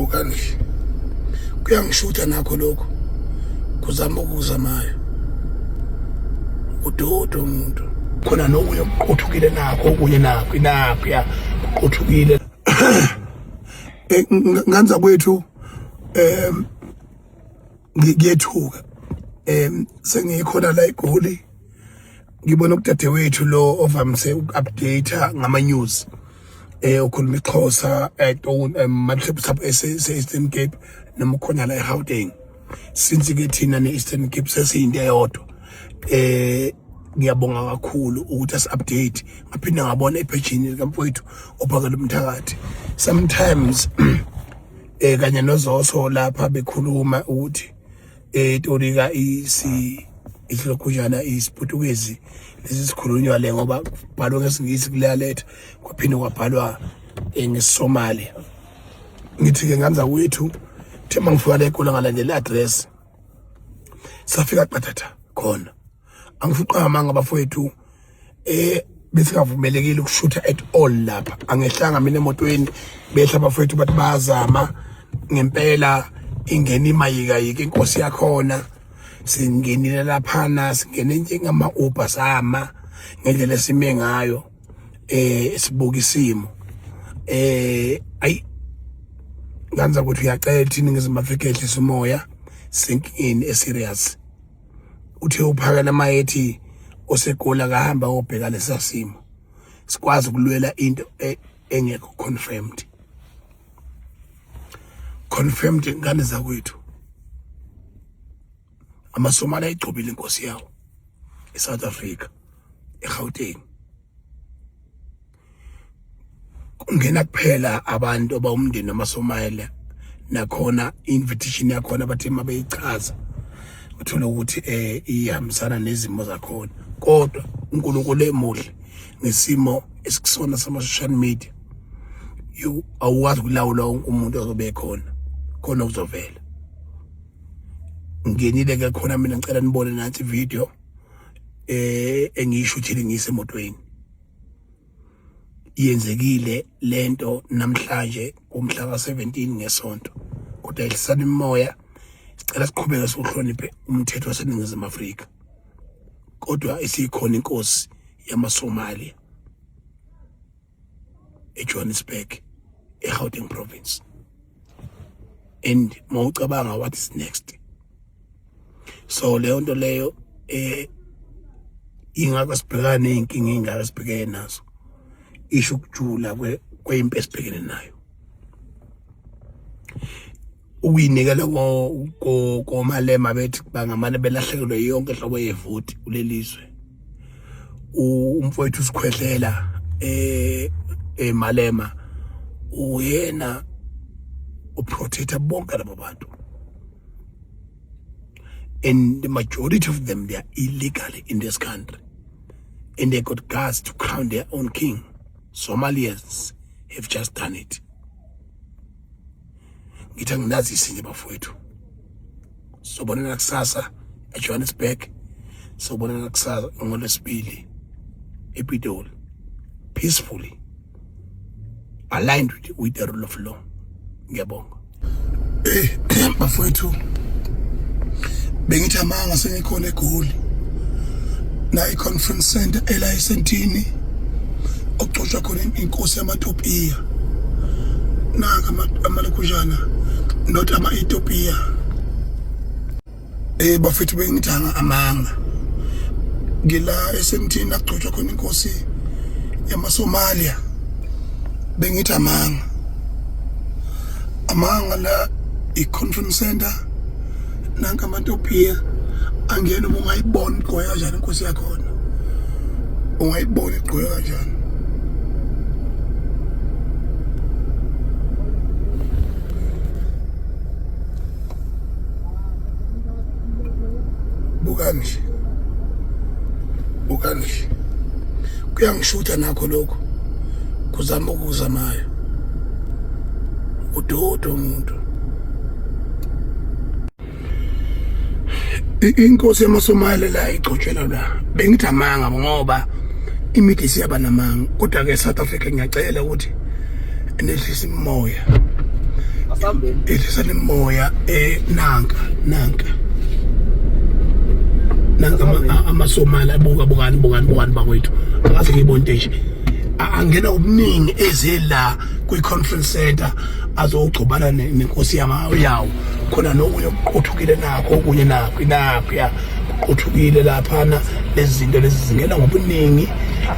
Bukani kuyangishuta nakho lokho kuzama ukuzamayo udodo umuntu khona nokuye kuqothukile nakho okunye nakho ya kuqothukile nganza kwethu ngiyethuka sengikhona la eGoli ngibona ukudade wethu lo ovamise uku-update ngama news ukhuluma iXhosa matrip sub Eastern Cape noma khona la eGauteng since ke thina ne-Eastern Cape sesiyinto eyodwa ngiyabonga kakhulu ukuthi asi-update ngaphinde ngabona epagini likamfowethu ophakela umthakathi sometimes kanye noZoso lapha bekhuluma ukuthi Torika isilokhujana isiPutukezi lesi sikhulunywa le ngoba kubhalwe ngesingisi kuleya letter kwaphinde kwabhalwa ngeSomali ngithi ke nganza kwethu thema ngifika la eGoli ngalandela address safika qathatha khona angifuqa amanga bafowethu besingavumelekile ukushutha at all lapha angehlanga mina emotweni behla bafowethu bathi bazama ngempela ingena imayika inkosi yakhona singenile laphana singene njengama Uber sama ngendlela esime ngayo sibuka isimo ayi nganza ukuthi uyacela thina ngizima Afrika ehlisa umoya sinkini eserious uthe uphakela mayethi oseGoli kahamba obheka lesasimo sikwazi ukulwela into engekho confirmed ngane zakwethu amaSomali ayigcobile inkosi yawo eSouth Africa eGauteng kungena kuphela abantu abawumndeni wamaSomali nakhona invitation yakhona bathi mabeyichaza uthola ukuthi ihambisana nezimo zakhona kodwa uNkulunkulu emuhle ngesimo esikusona sama-social media awukwazi ukulawula wonke umuntu ozobe khona uzovela ngenile ke khona mina ngicela nibone nathi video engiyishuthile ngisemotweni iyenzekile lento namhlanje kumhla ka17 ngesonto kodwa ihlisana imoya sicela siqhubeke sohloniphe umthetho waseNingizimu Afrika kodwa isikhona inkosi yamaSomali eJohannesburg eGauteng province and mawucabanga what is next so leyo nto leyo ingaka sibhekana neinkinga engaka sibhekene nazo isho ukujula kwempi esibhekene nayo uyinikela komalema bethi bangamane belahlekelwe yonke hlobo yevoti kulelizwe umfowethu usikhwehlela Malema uyena uprotector bonke labo bantu and the majority of them, they are illegally in this country and they got guts to crown their own king. Somalians have just done it. Ngitanginazi isinye bafowethu sobonana kusasa eJohannesburg sobonana kusasa ngoLwesibili ePitoli peacefully aligned with the rule of law. Ngiyabonga bafowethu bengithi amanga sengikhona eGoli na i-conference center elayisentini okuxoxa khona inkosi yamaTopiya nanga amalokujana not ama-Ethiopia bafethu bengithanga amanga ngila esentini akuxoxa khona inkosi yamaSomalia bengithi amanga la i-conference center nanga amaTopiya angena ungayibona igqoya kanjani inkosi yakhona ungayibona igqoya kanjani Bukani kuyangishuta nakho lokho kuzama ukuzamayo udodo umuntu inkosi yamaSomali la igcotshela la bengithi amanga ngoba imithi siyaba namanga kodwa ke South Africa ngiyacela ukuthi nehlisa imoya ehlisani moya nanka amasomali abuka bukani bakwethu akaze ngiyibonte nje angena obuningi ezela kwi-conference center azogcobana nenkosi yawo khona nokunye okuqothukile nakho okunye nakho ya kuqothukile laphana lezi zinto lezi zingena ngobuningi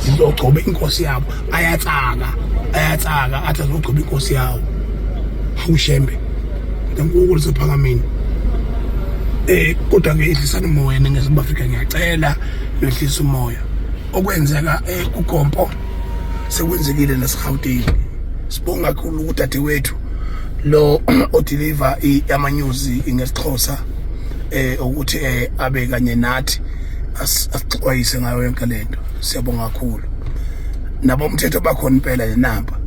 zizogcoba inkosi yabo ayatsaka athi azogcoba inkosi yawo awushembe ngenkulu sephakamini kodwa ngehlisana umoya ningezimbabwe Afrika ngiyacela nohlisa umoya okwenzeka kuGompo sekwenzekile naseGauteng sibonga kakhulu udadewethu lo odeliver amanews ngesixhosa ukuthi abe kanye nathi asixwayise ngayo yonke lento siyabonga kakhulu nabo umthetho bakhona impela nenamba